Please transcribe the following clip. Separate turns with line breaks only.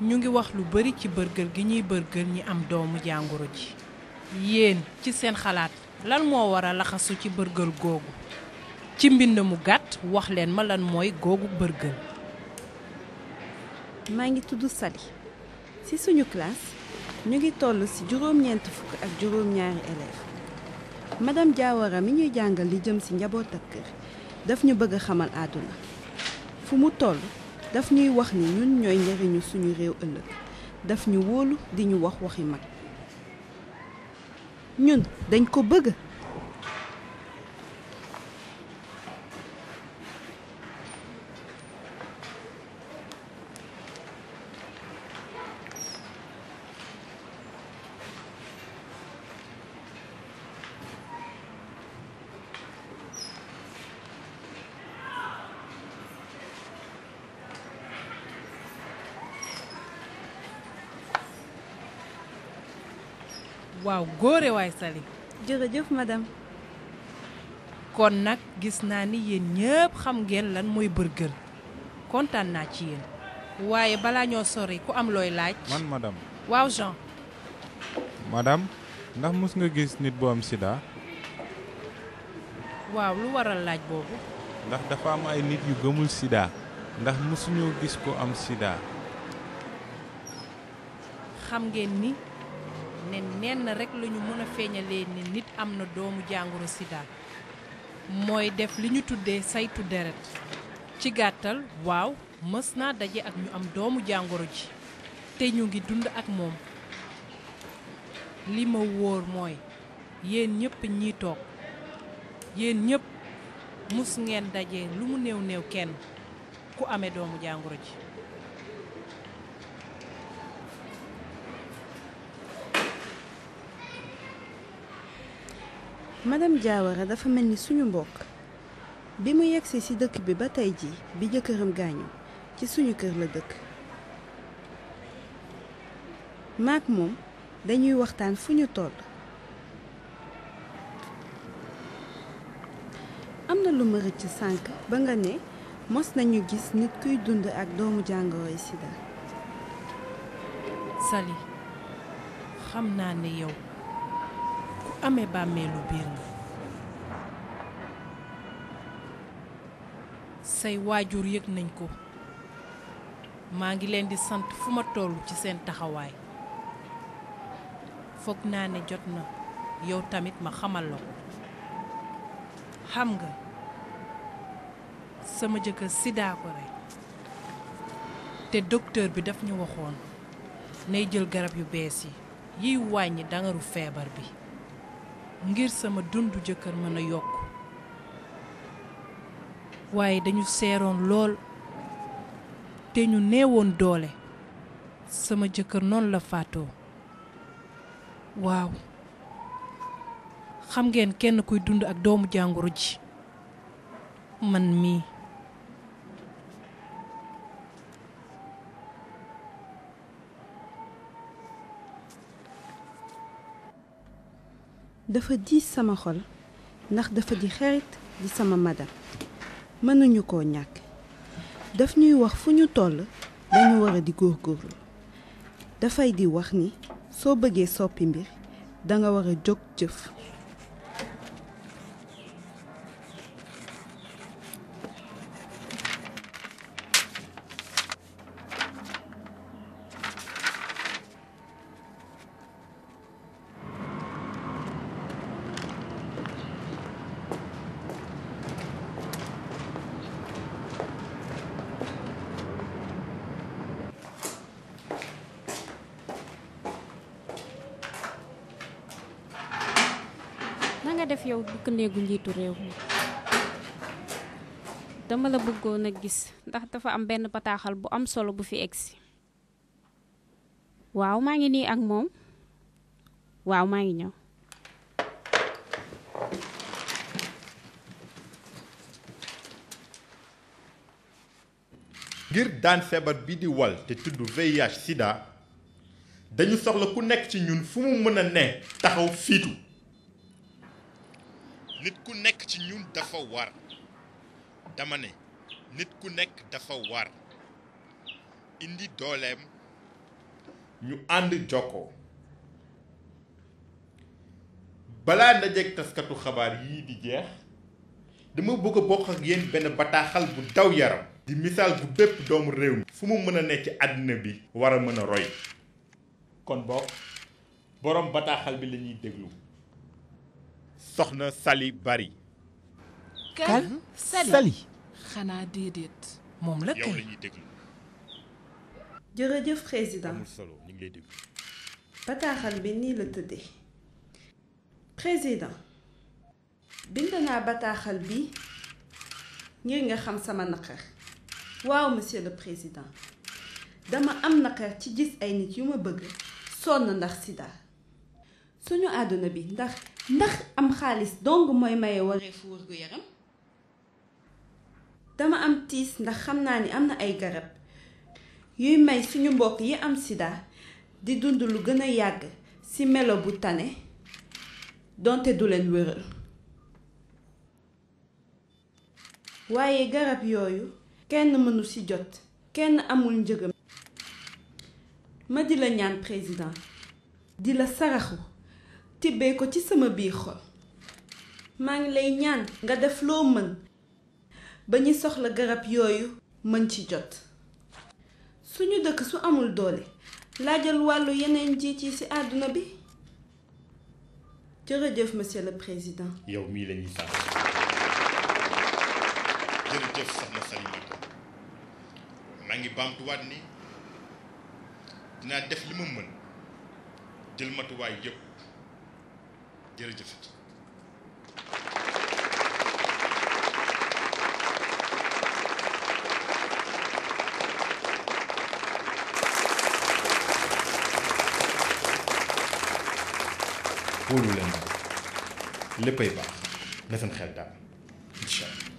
ñu ngi wax lu bari ci bërgël gi ñuy bërgël ñi am doomu jàngoro ji yéen ci seen xalaat lan moo war a laxasu ci bërgël googu ci mbind mu gàtt wax leen ma lan mooy googu bërgël.
maa ngi tudd Sali ci suñu classe ñu ngi toll ci juróom-ñeent fukk ak juróom-ñaari élèves madame Diawara mi ñuy jàngal li jëm ci njaboot ak kër daf ñu bëgg a xamal àdduna fu mu toll daf ñuy wax ni ñun ñooy njariñu suñu réew ëllëg daf ñu wóolu di ñu wax waxi mag ñun dañ ko bëgg.
waaw góore waay Sali.
jërëjëf madame.
kon nag gis naa ni yéen ñëpp xam ngeen lan mooy bërgël kontaan naa ci yéen waaye balaa ñoo sori ku am looy laaj.
man madame.
waaw Jean.
madame ndax mus nga gis nit bu am sida.
waaw lu waral laaj boobu.
ndax dafa am ay nit yu gëmul sida ndax musuñoo gis ko am sida.
xam ngeen ni ne nenn rek lañu mën a feeñalee ni nit am na doomu jàngoro sida mooy def li ñu tuddee saytu deret ci gàttal waaw mës naa daje ak ñu am doomu jàngoro ji te ñu ngi dund ak moom li ma wóor mooy yéen ñëpp ñi toog yéen ñëpp mus ngeen daje lu mu néew néew kenn ku amee doomu jàngoro ji.
madame Diawara dafa mel ni suñu mbokk bi mu yegsi ci dëkk bi ba tey ji bi jëkkëram gaañu ci suñu kër la dëkk maak moom dañuy waxtaan fu ñu toll am na lu ma rëcc sànk ba nga ne mos nañu gis nit kuy dund ak doomu jàngoroy sida.
Sali xam naa ne yow ku amee bàmmeelu biir nga say waajur yëg nañ ko maa ngi leen di sant fu ma toll ci seen taxawaay foog naa ne jot na yow tamit ma xamal la ko xam nga sama jëkkër sida ko rek te docteur bi daf ñu waxoon nay jël garab yu bees yi yiy wàññi dangaru feebar bi ngir sama dundu jëkkër mën a yokk waaye dañu seeroon lool te ñu neewoon doole sama jëkkër noonu la faatoo waaw xam ngeen kenn kuy dund ak doomu jàngoro ji man mii
dafa diis sama xol ndax dafa di xarit di sama madam mënuñu koo ñàkk daf ñuy wax fu ñu toll dañu war a di góorgóorlu dafay di wax ni soo bëggee soppi mbir danga war a jóg jëf.
nga def yow bëgg néegu njiitu réew mi dama la bëggoon a gis ndax dafa am benn bataaxal bu am solo bu fi egsi waaw maa ngi nii ak moom waaw maa ngi ñëw
ngir daan feebar bi di wal te tudd VIH sida dañu soxla ku nekk ci ñun fu mu mën a ne taxaw fiitu nit ku nekk ci ñun dafa war dama ne nit ku nekk dafa war indi dooleem ñu ànd jokkoo balaa ndajeeg taskatu xabaar yii di jeex dama bëgg a bokk ak yéen benn bataaxal bu daw yaram di misaal bu bépp doomu réew mi fu mu mën a nekk ci àddina bi war a mën a roy kon bokk boroom bataaxal bi la ñuy déglu soxna Sali Bari
kan Sali xanaa déedéet moom la
yow la
kay
ñuy déglu
jërëjëf président
amul solo ñu ngi lay déglu
bataaxal bi nii la tëddee président bind naa bataaxal bi ngir nga xam sama naqar waaw monsieur le président dama am naqar ci gis ay nit yu ma bëgg sonn ndax sida suñu àdduna bi ndax am xaalis dong mooy maye wareefu wërgu yaram dama am tiis ndax xam naa ni am na ay garab yuy may suñu mbokk yi am sida di dund lu gën a yàgg ci melo bu tane donte du leen wëral waaye garab yooyu kenn mënu ci jot kenn amul njëgam ma di la ñaan président di la saraxu tibbee ko ci sama biir xol maa ngi lay ñaan nga def loo mën ba ñi soxla garab yooyu mën ci jot suñu dëkk su amul doole laajal wàllu yeneen njiit yi ci àdduna bi jërëjëf monsieur le président
yow mii la ñuy sant jërëjëf soxna Sali maa ngi baamtuwaat ni dinaa def li ma mën jël matuwaay yépp jërëjëf wóolu leen léppay baax na seen xel daal incha allah